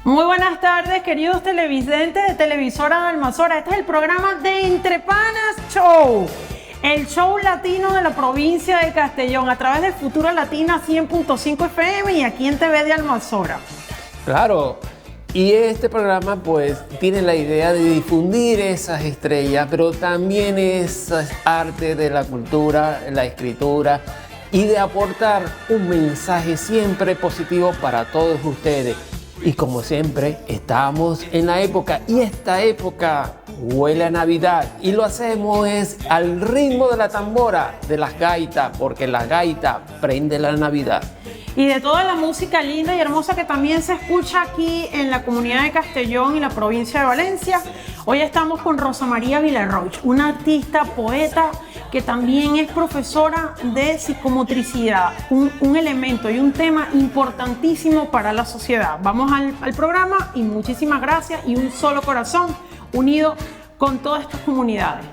Muy buenas tardes, queridos televidentes de Televisora Almanzora. Este es el programa de Entre Panas Show, el show latino de la provincia de Castellón, a través de Futura Latina 100.5 FM y aquí en TV de Almanzora. Claro, y este programa pues tiene la idea de difundir esas estrellas, pero también esas artes de la cultura, la escritura y de aportar un mensaje siempre positivo para todos ustedes. Y como siempre, estamos en la época, y esta época huele a Navidad, y lo hacemos es al ritmo de la tambora, de las gaitas, porque la gaita prende la Navidad. Y de toda la música linda y hermosa que también se escucha aquí en la comunidad de Castellón y la provincia de Valencia. Hoy estamos con Rosa María Villarroy, una artista, poeta, que también es profesora de psicomotricidad, un elemento y un tema importantísimo para la sociedad. Vamos al programa y muchísimas gracias y un solo corazón unido con todas estas comunidades.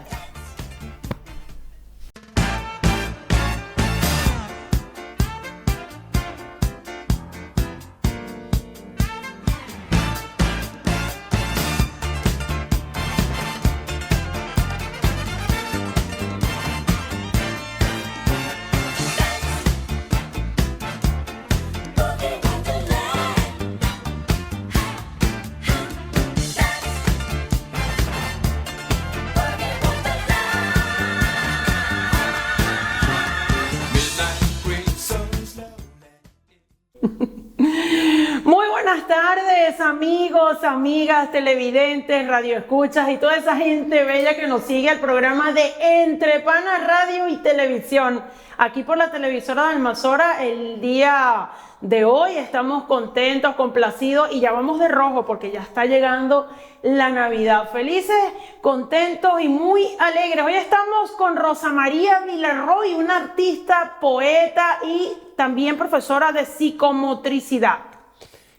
Muy buenas tardes, amigos, amigas, televidentes, radioescuchas y toda esa gente bella que nos sigue al programa de Entre Panas Radio y Televisión. Aquí por la televisora de Almanzora, el día de hoy estamos contentos, complacidos y ya vamos de rojo porque ya está llegando la Navidad. Felices, contentos y muy alegres. Hoy estamos con Rosa María Villarroy, una artista, poeta y también profesora de psicomotricidad.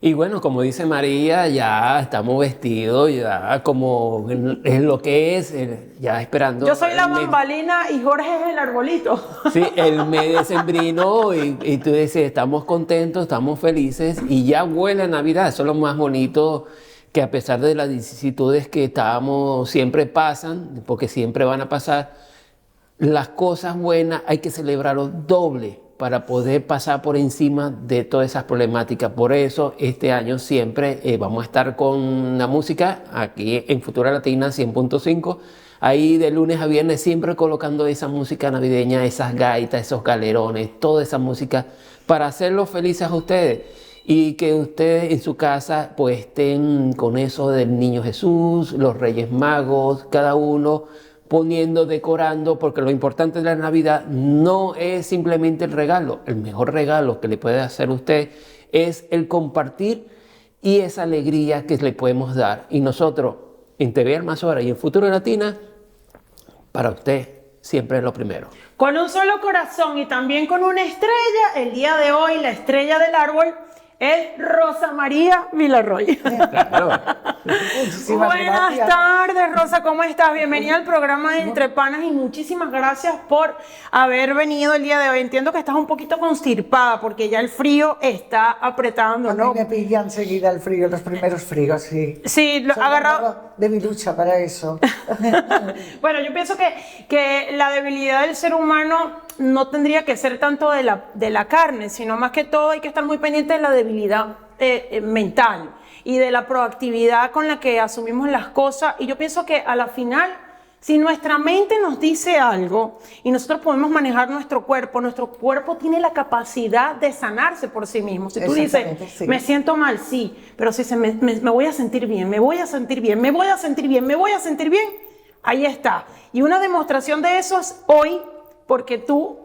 Y bueno, como dice María, ya estamos vestidos, ya como es lo que es, ya esperando. Yo soy la bambalina y Jorge es el arbolito. Sí, el mes decembrino y tú dices, estamos contentos, estamos felices y ya huele a Navidad. Eso es lo más bonito, que a pesar de las vicisitudes que estábamos, siempre pasan, porque siempre van a pasar, las cosas buenas hay que celebrarlo doble para poder pasar por encima de todas esas problemáticas. Por eso este año siempre vamos a estar con la música aquí en Futura Latina 100.5, ahí de lunes a viernes siempre colocando esa música navideña, esas gaitas, esos galerones, toda esa música para hacerlos felices a ustedes. Y que ustedes en su casa pues estén con eso del Niño Jesús, los Reyes Magos, cada uno poniendo, decorando, porque lo importante de la Navidad no es simplemente el regalo. El mejor regalo que le puede hacer usted es el compartir y esa alegría que le podemos dar. Y nosotros en TV Almanzora y en Futura Latina, para usted siempre es lo primero. Con un solo corazón y también con una estrella, el día de hoy la estrella del árbol es Rosa María Villarroy. Claro. Buenas tardes, Rosa, ¿cómo estás? Bienvenida al programa de Entre Panas y muchísimas gracias por haber venido el día de hoy. Entiendo que estás un poquito constipada porque ya el frío está apretando, ¿no? A mí me pilla enseguida el frío, los primeros fríos, sí. Sí, lo agarrado de mi lucha para eso. Bueno, yo pienso que la debilidad del ser humano no tendría que ser tanto de la carne, sino más que todo hay que estar muy pendiente de la debilidad mental y de la proactividad con la que asumimos las cosas. Y yo pienso que a la final, si nuestra mente nos dice algo y nosotros podemos manejar nuestro cuerpo tiene la capacidad de sanarse por sí mismo. Si tú dices, sí, me siento mal, sí, pero si me voy a sentir bien, me voy a sentir bien, me voy a sentir bien, me voy a sentir bien, ahí está. Y una demostración de eso es hoy, porque tú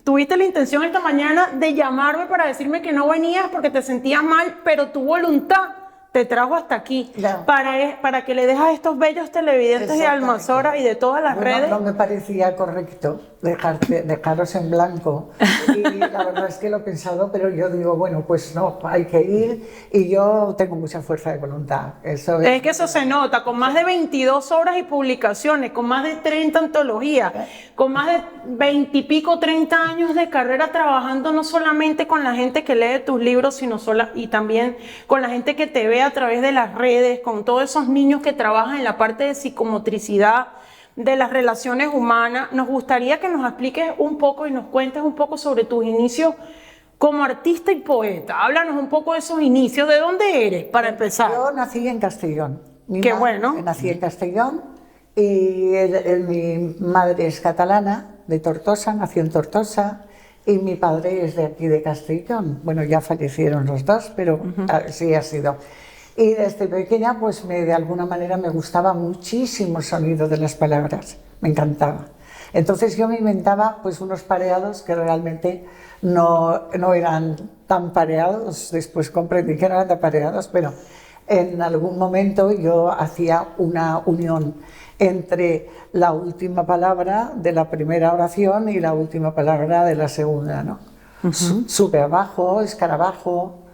tuviste la intención esta mañana de llamarme para decirme que no venías porque te sentías mal, pero tu voluntad te trajo hasta aquí, claro, para que le dejes a estos bellos televidentes de Almanzora y de todas las redes. No me parecía correcto dejaros en blanco y la verdad es que lo he pensado, pero yo digo, bueno, pues no, hay que ir y yo tengo mucha fuerza de voluntad. Eso es que eso se nota, con más de 22 obras y publicaciones, con más de 30 antologías, con más de 20 y pico, 30 años de carrera trabajando no solamente con la gente que lee tus libros, sino y también con la gente que te ve a través de las redes, con todos esos niños que trabajan en la parte de psicomotricidad, de las relaciones humanas. Nos gustaría que nos expliques un poco y nos cuentes un poco sobre tus inicios como artista y poeta. Háblanos un poco de esos inicios. ¿De dónde eres, para empezar? Yo nací en Castellón. Qué bueno. Nací en Castellón y mi madre es catalana, de Tortosa, nació en Tortosa, y mi padre es de aquí de Castellón. Bueno, ya fallecieron los dos, pero sí ha sido. Y desde pequeña, pues de alguna manera me gustaba muchísimo el sonido de las palabras, me encantaba. Entonces yo me inventaba pues unos pareados que realmente no eran tan pareados, después comprendí que no eran tan pareados, pero en algún momento yo hacía una unión entre la última palabra de la primera oración y la última palabra de la segunda, ¿no? Sube abajo, escarabajo,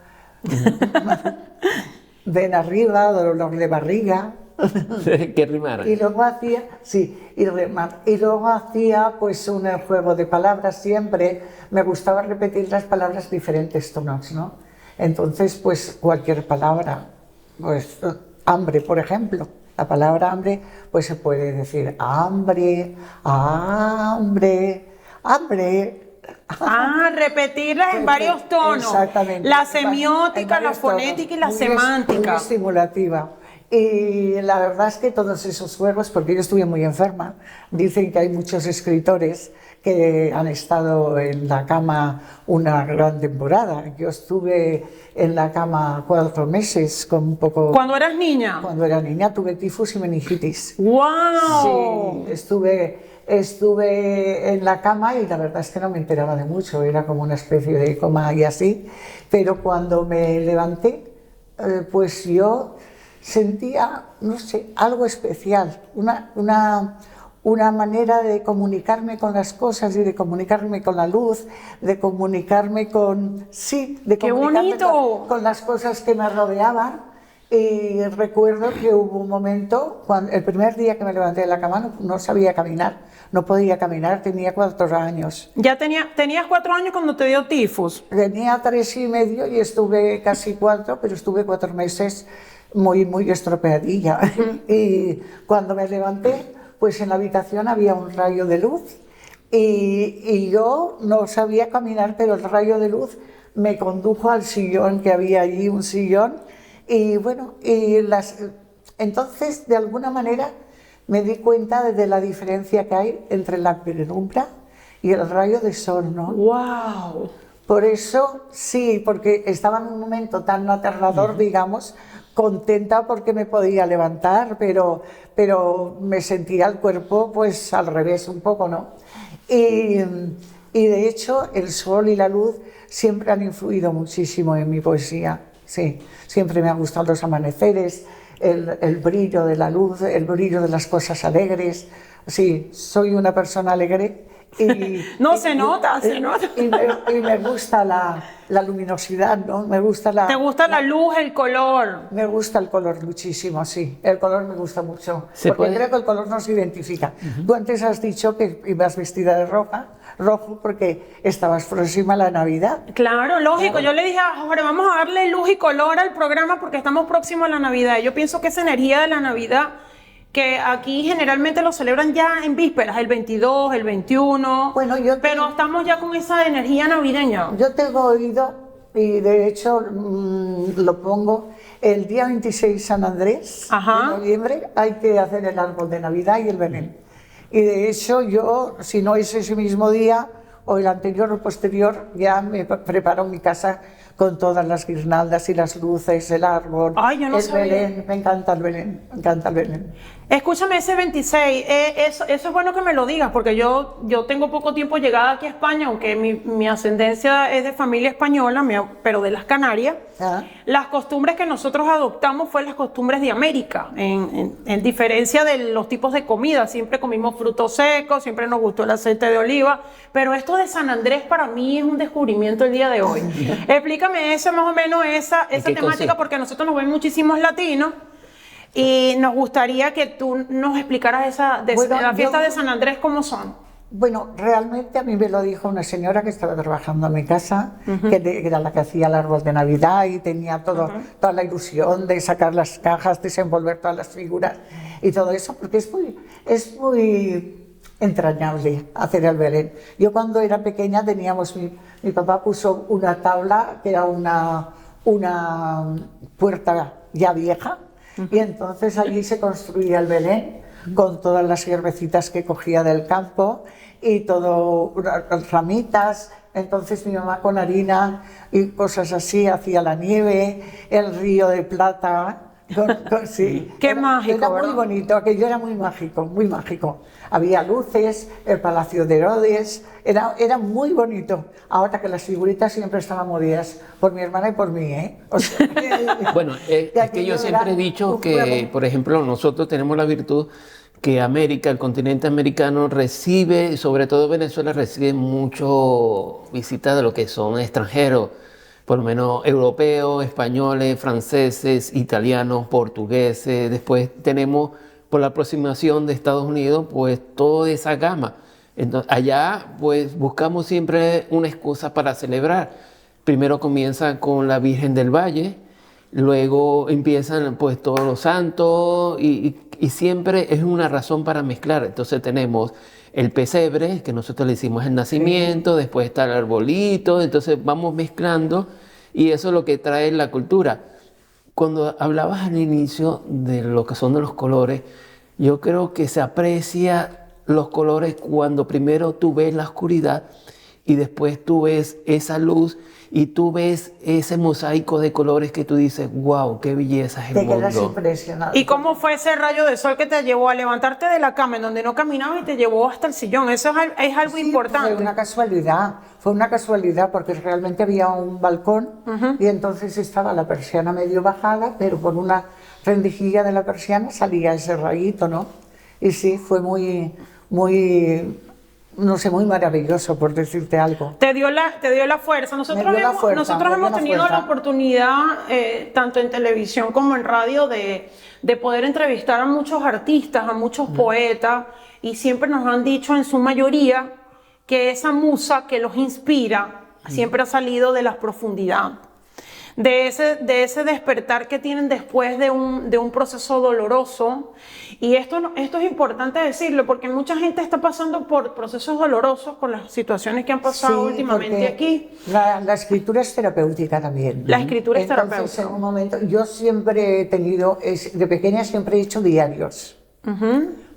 ven arriba, dolor de barriga. Que rimara. Y luego hacía, y luego hacía pues un juego de palabras siempre. Me gustaba repetir las palabras diferentes tonos, ¿no? Entonces, pues cualquier palabra, pues hambre, por ejemplo. La palabra hambre, pues se puede decir hambre, hambre, hambre. Repetirlas en varios tonos. Exactamente. La semiótica, la fonética y la semántica. Muy estimulativa. Y la verdad es que todos esos juegos, porque yo estuve muy enferma, dicen que hay muchos escritores que han estado en la cama una gran temporada. Yo estuve en la cama 4 meses con un poco... ¿Cuando eras niña? Cuando era niña tuve tifus y meningitis. ¡Wow! Sí, estuve en la cama y la verdad es que no me enteraba de mucho, era como una especie de coma y así, pero cuando me levanté, pues yo sentía, no sé, algo especial, una manera de comunicarme con las cosas y de comunicarme con la luz, de comunicarme con, ¡Qué bonito! Con las cosas que me rodeaban. Y recuerdo que hubo un momento, el primer día que me levanté de la cama no sabía caminar, no podía caminar, tenía 4 años. ¿Tenías 4 años cuando te dio tifus? Tenía 3 y medio y estuve casi 4, pero estuve 4 meses muy estropeadilla. Y cuando me levanté, pues en la habitación había un rayo de luz y yo no sabía caminar, pero el rayo de luz me condujo al sillón, que había allí un sillón. Y bueno, entonces de alguna manera me di cuenta de la diferencia que hay entre la penumbra y el rayo de sol, ¿no? ¡Wow! Por eso, sí, porque estaba en un momento tan aterrador, digamos, contenta porque me podía levantar, pero me sentía el cuerpo pues al revés un poco, ¿no? Y de hecho el sol y la luz siempre han influido muchísimo en mi poesía. Sí, siempre me han gustado los amaneceres, el brillo de la luz, el brillo de las cosas alegres. Sí, soy una persona alegre y... se nota. Y me gusta la luminosidad, ¿no? Me gusta ¿Te gusta la luz, el color? Me gusta el color muchísimo, sí. El color me gusta mucho, porque creo que el color nos identifica. Tú antes has dicho que ibas vestida de rojo porque estabas próxima a la Navidad. Claro, lógico. Yo le dije a Jorge, vamos a darle luz y color al programa porque estamos próximos a la Navidad. Yo pienso que esa energía de la Navidad, que aquí generalmente lo celebran ya en vísperas, el 22, el 21, bueno, pero estamos ya con esa energía navideña. Yo tengo oído, y de hecho lo pongo, el día 26 San Andrés, de noviembre, hay que hacer el árbol de Navidad y el Belén. Y de hecho yo, si no es ese mismo día, o el anterior o posterior, ya me preparo mi casa con todas las guirnaldas y las luces, el árbol, el Belén. Me encanta el Belén, me encanta el Belén. Escúchame, ese 26, eso es bueno que me lo digas, porque yo tengo poco tiempo llegada aquí a España, aunque mi ascendencia es de familia española, pero de las Canarias. Las costumbres que nosotros adoptamos fueron las costumbres de América, en diferencia de los tipos de comida. Siempre comimos frutos secos, siempre nos gustó el aceite de oliva, pero esto de San Andrés para mí es un descubrimiento el día de hoy. Explícame eso, más o menos esa temática, porque a nosotros nos ven muchísimos latinos. Y nos gustaría que tú nos explicaras la fiesta de San Andrés, ¿cómo son? Bueno, realmente a mí me lo dijo una señora que estaba trabajando en mi casa, que era la que hacía el árbol de Navidad y tenía toda la ilusión de sacar las cajas, desenvolver todas las figuras y todo eso, porque es muy entrañable hacer el Belén. Yo cuando era pequeña mi papá puso una tabla que era una puerta ya vieja, y entonces allí se construía el Belén con todas las hierbecitas que cogía del campo y todo, ramitas. Entonces mi mamá con harina y cosas así hacía la nieve, el río de plata. Sí. Qué mágico, era ¿verdad? muy bonito, aquello era muy mágico, muy mágico. Había luces, el Palacio de Herodes, era muy bonito. Ahora que las figuritas siempre estaban movidas por mi hermana y por mí, ¿eh? O sea, Bueno, es que yo siempre he dicho que, por ejemplo, nosotros tenemos la virtud que América, el continente americano, recibe, sobre todo Venezuela, recibe mucho visita de lo que son extranjeros, por lo menos europeos, españoles, franceses, italianos, portugueses. Después tenemos, por la aproximación de Estados Unidos, pues toda esa gama. Entonces, allá, pues buscamos siempre una excusa para celebrar. Primero comienza con la Virgen del Valle, luego empiezan pues todos los santos y siempre es una razón para mezclar. Entonces tenemos el pesebre, que nosotros le hicimos el nacimiento, después está el arbolito, entonces vamos mezclando y eso es lo que trae la cultura. Cuando hablabas al inicio de lo que son de los colores, yo creo que se aprecia los colores cuando primero tú ves la oscuridad y después tú ves esa luz y tú ves ese mosaico de colores que tú dices, wow, qué belleza es el te quedas mundo. impresionado. ¿Y cómo fue ese rayo de sol que te llevó a levantarte de la cama en donde no caminabas y te llevó hasta el sillón? Eso es algo Sí, importante. fue una casualidad porque realmente había un balcón y entonces estaba la persiana medio bajada, pero por una rendijilla de la persiana salía ese rayito, ¿no? Y sí, fue muy, no sé, muy maravilloso, por decirte algo. Te dio la fuerza. Nosotros Me dio la hemos, fuerza, nosotros me dio hemos la tenido fuerza. la oportunidad, tanto en televisión como en radio, de poder entrevistar a muchos artistas, a muchos poetas, y siempre nos han dicho en su mayoría que esa musa que los inspira siempre ha salido de las profundidades. De ese despertar que tienen después de un proceso doloroso. Y esto es importante decirlo porque mucha gente está pasando por procesos dolorosos con las situaciones que han pasado Sí, últimamente porque aquí. La escritura es terapéutica también. La escritura es Entonces, terapéutica. en un momento, yo siempre he tenido, de pequeña siempre he hecho diarios.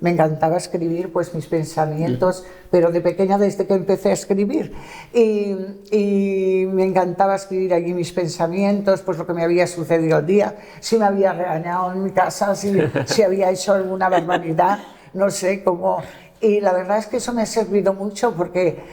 Me encantaba escribir pues mis pensamientos, pero de pequeña desde que empecé a escribir. Y me encantaba escribir allí mis pensamientos, pues lo que me había sucedido el día, si me había regañado en mi casa, si había hecho alguna barbaridad, no sé cómo. Y la verdad es que eso me ha servido mucho porque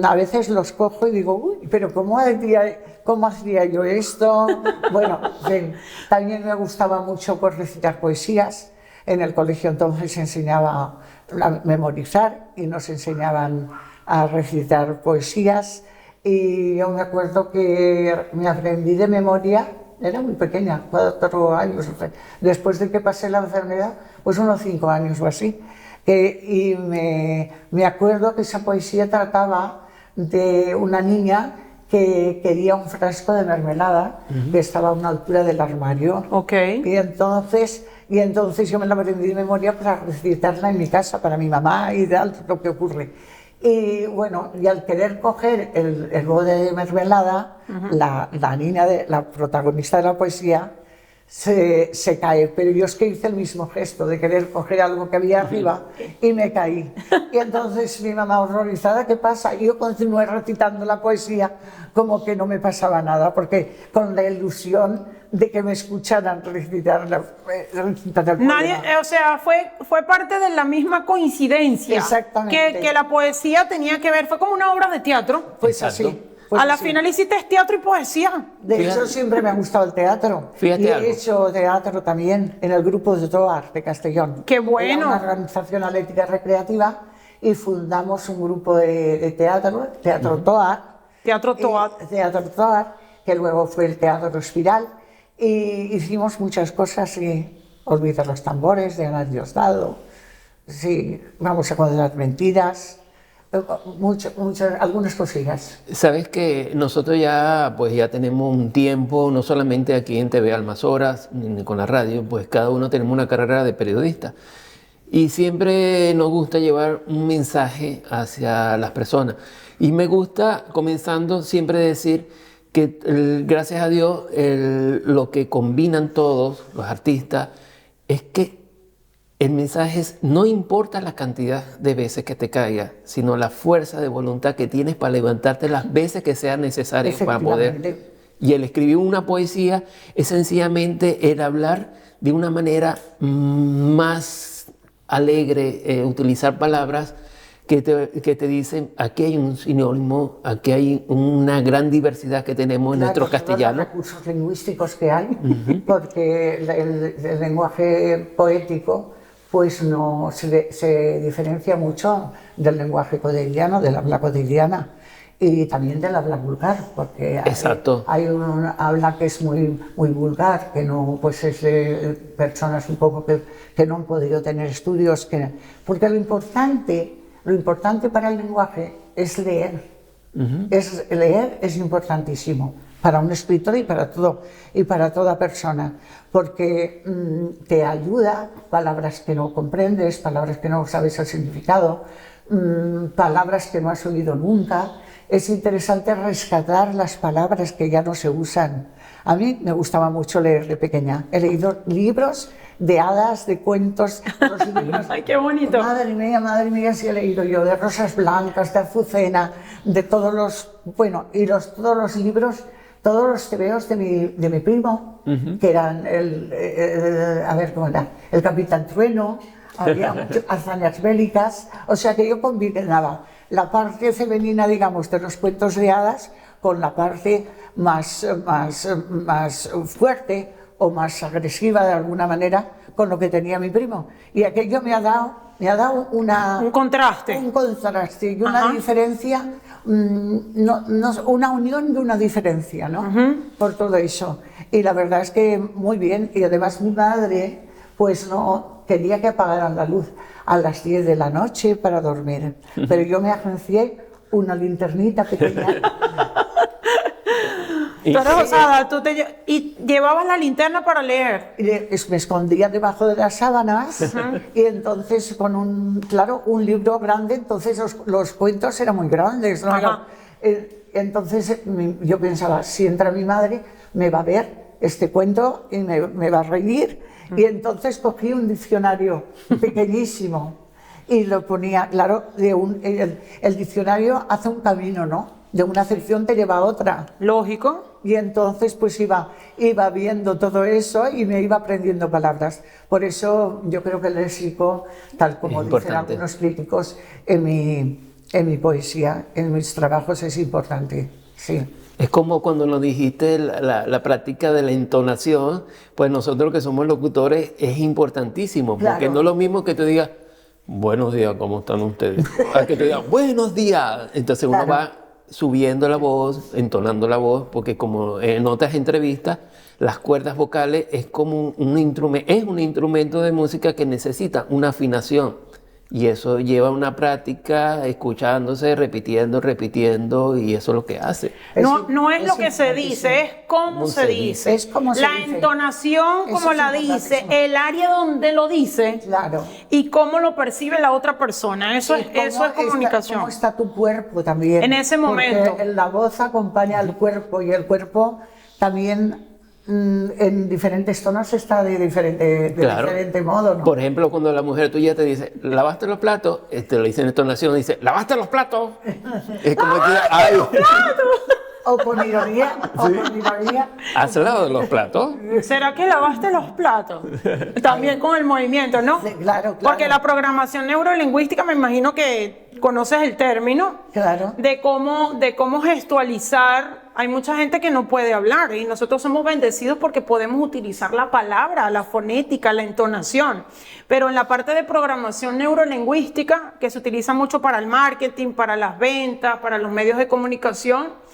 a veces los cojo y digo, uy, pero ¿cómo hacía yo esto? Bueno, bien, también me gustaba mucho pues, recitar poesías. En el colegio entonces se enseñaba a memorizar y nos enseñaban a recitar poesías. Y yo me acuerdo que me aprendí de memoria, era muy pequeña, 4 años, después de que pasé la enfermedad, pues unos 5 años o así. Y me acuerdo que esa poesía trataba de una niña que quería un frasco de mermelada que estaba a una altura del armario. Okay. Y entonces yo me la aprendí de memoria para recitarla en mi casa, para mi mamá y tal, lo que ocurre. Y bueno, y al querer coger el bote de mermelada, la niña, la protagonista de la poesía, se cae, pero yo es que hice el mismo gesto de querer coger algo que había arriba y me caí. Y entonces mi mamá horrorizada, ¿qué pasa? Y yo continué recitando la poesía como que no me pasaba nada, porque con la ilusión de que me escucharan recitar el poema. Nadie, o sea, fue parte de la misma coincidencia. Exactamente. Que la poesía tenía que ver, fue como una obra de teatro. Pues Exacto. así. Pues A la así. final hiciste teatro y poesía. De Fíjate. hecho, siempre me ha gustado el teatro. Fíjate y he algo. hecho teatro también en el grupo de TOAR de Castellón. ¡Qué bueno! Era una organización atlética recreativa y fundamos un grupo de teatro, Teatro TOAR. Teatro Toat. Teatro TOAR, que luego fue el Teatro Espiral. Y hicimos muchas cosas y Olvida los tambores de Ana Diosdado. Sí, vamos a contar mentiras. algunas cosillas. Sabes que nosotros ya, pues ya tenemos un tiempo, no solamente aquí en TV Almazoras, ni con la radio, pues cada uno tenemos una carrera de periodista. Y siempre nos gusta llevar un mensaje hacia las personas. Y me gusta, comenzando, siempre decir que gracias a Dios lo que combinan todos los artistas es que el mensaje es: no importa la cantidad de veces que te caiga, sino la fuerza de voluntad que tienes para levantarte las veces que sean necesarias para poder. Y el escribir una poesía es sencillamente el hablar de una manera más alegre, utilizar palabras que te dicen: aquí hay un sinónimo, aquí hay una gran diversidad que tenemos en nuestro castellano. Los recursos lingüísticos que hay, porque el lenguaje poético pues no se diferencia mucho del lenguaje cotidiano, del habla cotidiana, y también del habla vulgar, porque hay un habla que es muy vulgar, que no, pues es de personas un poco que no han podido tener estudios, porque lo importante para el lenguaje es leer. Leer es importantísimo para un escritor y para toda persona, porque te ayuda palabras que no comprendes, palabras que no sabes el significado, palabras que no has oído nunca. Es interesante rescatar las palabras que ya no se usan. A mí me gustaba mucho leer de pequeña. He leído libros de hadas, de cuentos. Libros. ¡Ay, qué bonito! Madre mía, sí he leído yo, de Rosas Blancas, de Azucena, de todos los... Bueno, y todos los libros, todos los tebeos de mi primo, que eran a ver, ¿cómo era? El Capitán Trueno, había hazañas bélicas, o sea que yo combinaba la parte femenina, digamos, de los cuentos de hadas con la parte más fuerte o más agresiva de alguna manera con lo que tenía mi primo. Y aquello me ha dado un contraste y una diferencia, una unión de una diferencia, ¿no? Por todo eso. Y la verdad es que muy bien. Y además mi madre pues no quería que apagaran la luz a las 10 de la noche para dormir, pero yo me agencié una linternita pequeña. Tú eres osada, y llevabas la linterna para leer. Me escondía debajo de las sábanas y entonces con un libro grande, entonces los cuentos eran muy grandes, ¿no? Entonces yo pensaba, si entra mi madre, me va a ver este cuento y me va a reír. Y entonces cogí un diccionario pequeñísimo y lo ponía, claro, el diccionario hace un camino, ¿no? De una sección te lleva a otra. Lógico. Y entonces pues iba viendo todo eso y me iba aprendiendo palabras. Por eso yo creo que el léxico, tal como dicen algunos críticos, en mi poesía, en mis trabajos es importante, sí. Es como cuando nos dijiste la práctica de la entonación, pues nosotros que somos locutores es importantísimo, porque no es lo mismo que te diga buenos días, ¿cómo están ustedes? A que te diga buenos días. Entonces uno va subiendo la voz, entonando la voz, porque como en otras entrevistas, las cuerdas vocales es como un instrumento de música que necesita una afinación. Y eso lleva una práctica, escuchándose, repitiendo, y eso es lo que hace. No es lo que se dice, es cómo se dice. Es como la entonación, como la dice, el área donde lo dice, y cómo lo percibe la otra persona. Eso es comunicación. Cómo está tu cuerpo también. En ese momento. Porque la voz acompaña al cuerpo, y el cuerpo también en diferentes tonos está de diferente modo, ¿no? Por ejemplo, cuando la mujer tuya te dice, ¿lavaste los platos? Te lo dice en entonación, dice, ¿lavaste los platos? Es como que, ¡ay! O con ironía, ¿Has lavado los platos? ¿Será que lavaste los platos? También con el movimiento, ¿no? Sí, claro. Porque la programación neurolingüística, me imagino que conoces el término. Claro. De cómo gestualizar. Hay mucha gente que no puede hablar y nosotros somos bendecidos porque podemos utilizar la palabra, la fonética, la entonación. Pero en la parte de programación neurolingüística, que se utiliza mucho para el marketing, para las ventas, para los medios de comunicación,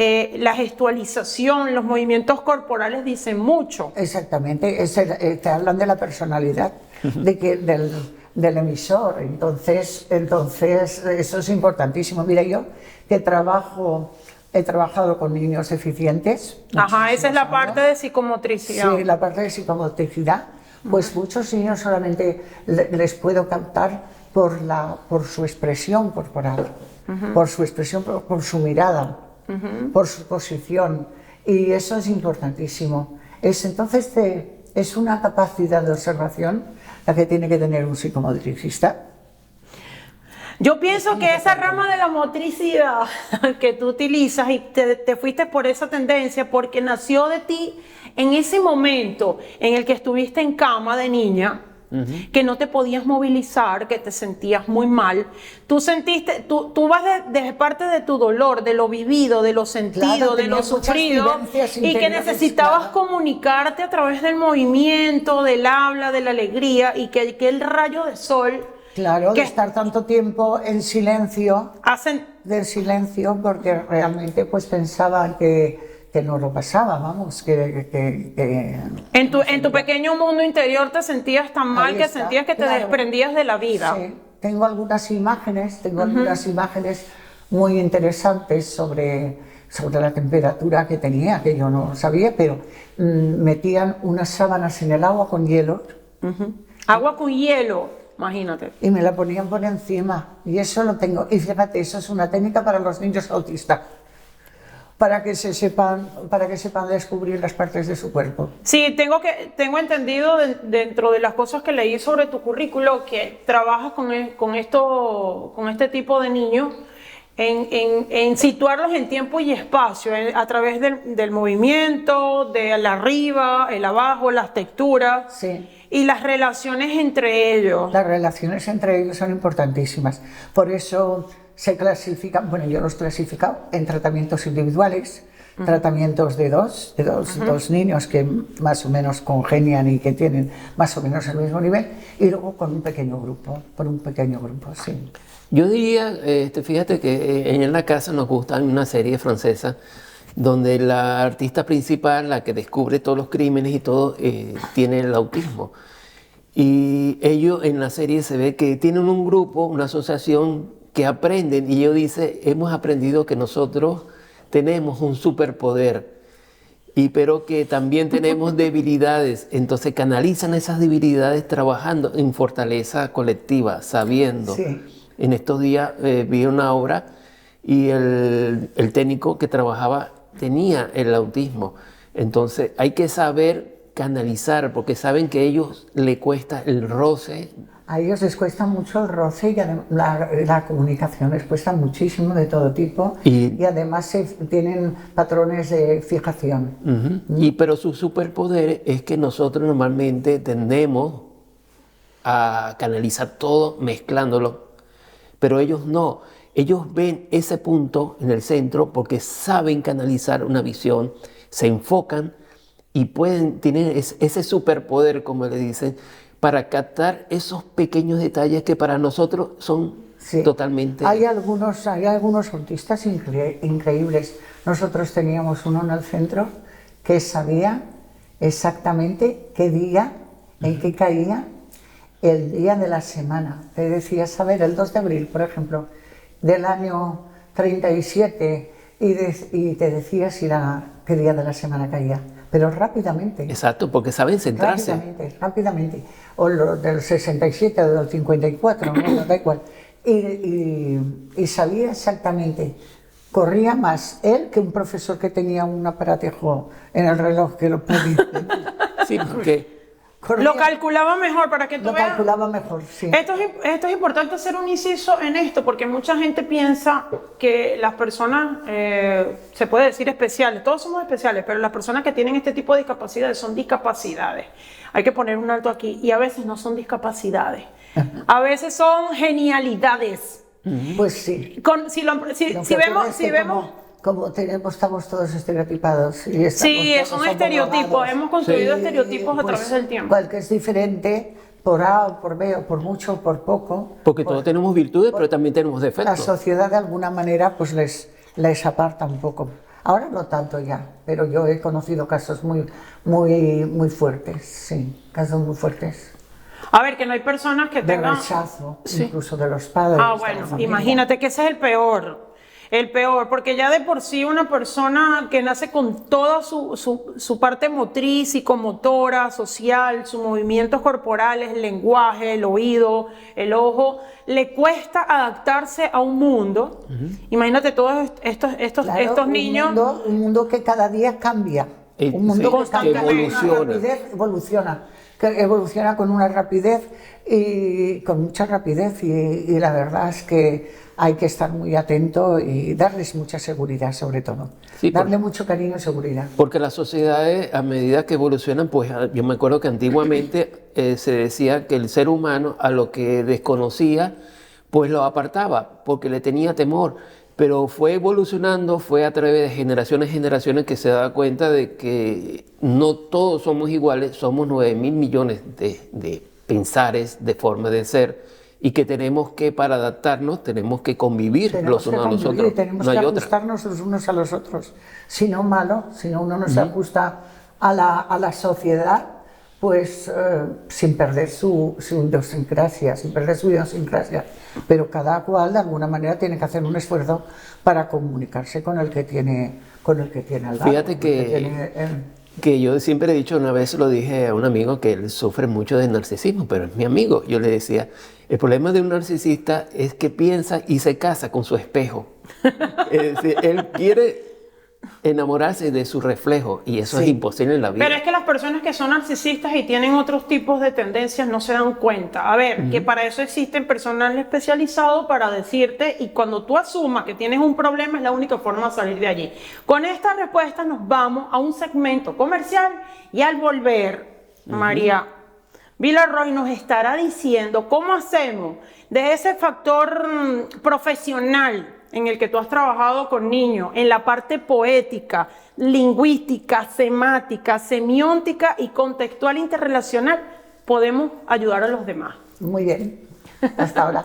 la gestualización, los movimientos corporales dicen mucho. Exactamente, te hablan de la personalidad, del emisor. Entonces eso es importantísimo. Mira, yo que he trabajado con niños deficientes. Ajá, esa es la años. parte de psicomotricidad. Sí, la parte de psicomotricidad. Pues muchos niños solamente les puedo captar por su expresión corporal, por su expresión, por su mirada, por su posición. Y eso es importantísimo. Entonces es una capacidad de observación la que tiene que tener un psicomotricista. Yo pienso que esa rama de la motricidad que tú utilizas y te fuiste por esa tendencia porque nació de ti en ese momento en el que estuviste en cama de niña, que no te podías movilizar, que te sentías muy mal. Tú sentiste, tú vas de parte de tu dolor, de lo vivido, de lo sentido, Claro, de lo tenías muchas sufrido, vivencias y que interiores, necesitabas claro. comunicarte a través del movimiento, del habla, de la alegría, y que el rayo de sol Claro, que de estar tanto tiempo en silencio, hacen... del silencio, porque realmente pues pensaban que no lo pasaba, vamos, En tu pequeño mundo interior te sentías tan mal Ahí que está, sentías que te claro. desprendías de la vida. Sí, tengo algunas imágenes muy interesantes sobre la temperatura que tenía, que yo no sabía, pero metían unas sábanas en el agua con hielo Agua con hielo, imagínate. y me la ponían por encima, y eso lo tengo. Y fíjate, eso es una técnica para los niños autistas, para que sepan descubrir las partes de su cuerpo. Sí, tengo entendido dentro de las cosas que leí sobre tu currículo que trabajas con este tipo de niños en situarlos en tiempo y espacio a través del movimiento, del arriba, el abajo, las texturas. Sí. Y las relaciones entre ellos. Las relaciones entre ellos son importantísimas. Por eso se clasifican, bueno, yo los he clasificado en tratamientos individuales, tratamientos de dos niños que más o menos congenian y que tienen más o menos el mismo nivel, y luego con un pequeño grupo, sí. Yo diría, fíjate que en la casa nos gusta una serie francesa donde la artista principal, la que descubre todos los crímenes y todo, tiene el autismo. Y ellos en la serie se ve que tienen un grupo, una asociación que aprenden, y ellos dicen, hemos aprendido que nosotros tenemos un superpoder, pero que también tenemos debilidades. Entonces canalizan esas debilidades trabajando en fortaleza colectiva, sabiendo. Sí. En estos días vi una obra y el técnico que trabajaba tenía el autismo. Entonces hay que saber canalizar, porque saben que a ellos les cuesta el roce. A ellos les cuesta mucho el roce y la comunicación les cuesta muchísimo, de todo tipo, y además tienen patrones de fijación. Pero su superpoder es que nosotros normalmente tendemos a canalizar todo mezclándolo, pero ellos no. Ellos ven ese punto en el centro porque saben canalizar una visión, se enfocan y pueden tener ese superpoder, como le dicen, para captar esos pequeños detalles que para nosotros son totalmente... Hay algunos autistas increíbles. Nosotros teníamos uno en el centro que sabía exactamente qué día, en qué caía el día de la semana. Te decía saber el 2 de abril, por ejemplo, del año 37, y te decía qué día de la semana caía. Pero rápidamente. Exacto, porque saben centrarse. Rápidamente. O del 67 o del 54, no da igual. Y sabía exactamente. Corría más él que un profesor que tenía un aparatejo en el reloj que lo podía. Sí, porque... Lo calculaba mejor para que tú veas. Lo calculaba mejor, sí. Esto es importante hacer un inciso en esto, porque mucha gente piensa que las personas, se puede decir especiales, todos somos especiales, pero las personas que tienen este tipo de discapacidades son discapacidades. Hay que poner un alto aquí, y a veces no son discapacidades, a veces son genialidades. Pues sí. Si vemos como estamos todos estereotipados. Sí, son estereotipos, hemos construido estereotipos a través del tiempo. Cual que es diferente por A o por B, o por mucho o por poco. Porque todos tenemos virtudes, pero también tenemos La defectos. sociedad de alguna manera pues les aparta un poco. Ahora no tanto ya, pero yo he conocido casos muy fuertes, sí, casos muy fuertes. A ver, que no hay personas que de tengan... rechazo, Sí. incluso de los padres. Ah, de bueno, la familia. imagínate que ese es el peor. El peor, porque ya de por sí una persona que nace con toda su parte motriz, psicomotora, social, sus movimientos corporales, el lenguaje, el oído, el ojo, le cuesta adaptarse a un mundo. Imagínate todos estos Claro, niños. Un mundo que cada día cambia. Un mundo Sí, que cambia con una evoluciona. rapidez, que evoluciona con una rapidez y con mucha rapidez. Y la verdad es que hay que estar muy atento y darles mucha seguridad, sobre todo. Sí, Darle mucho cariño y seguridad. Porque las sociedades, a medida que evolucionan, pues yo me acuerdo que antiguamente se decía que el ser humano a lo que desconocía, pues lo apartaba, porque le tenía temor. Pero fue evolucionando, fue a través de generaciones y generaciones que se da cuenta de que no todos somos iguales, somos 9.000 millones de pensares, de formas de ser, y que tenemos que, para adaptarnos, tenemos que convivir los unos a los otros. Tenemos No hay que otra. ajustarnos los unos a los otros. Si no, malo, si no uno no se ajusta a la sociedad, pues sin perder su idiosincrasia, Pero cada cual, de alguna manera, tiene que hacer un esfuerzo para comunicarse con el que tiene al lado. Fíjate que yo siempre he dicho, una vez lo dije a un amigo que él sufre mucho de narcisismo, pero es mi amigo. Yo le decía, el problema de un narcisista es que piensa y se casa con su espejo. Es decir, él quiere enamorarse de su reflejo y eso es imposible en la vida. Pero es que las personas que son narcisistas y tienen otros tipos de tendencias no se dan cuenta. A ver, que para eso existen personal especializado para decirte, y cuando tú asumas que tienes un problema es la única forma de salir de allí. Con esta respuesta nos vamos a un segmento comercial y al volver, María Villarroy nos estará diciendo cómo hacemos de ese factor profesional en el que tú has trabajado con niños, en la parte poética, lingüística, semática, semiótica y contextual interrelacional, podemos ayudar a los demás. Muy bien. Hasta ahora.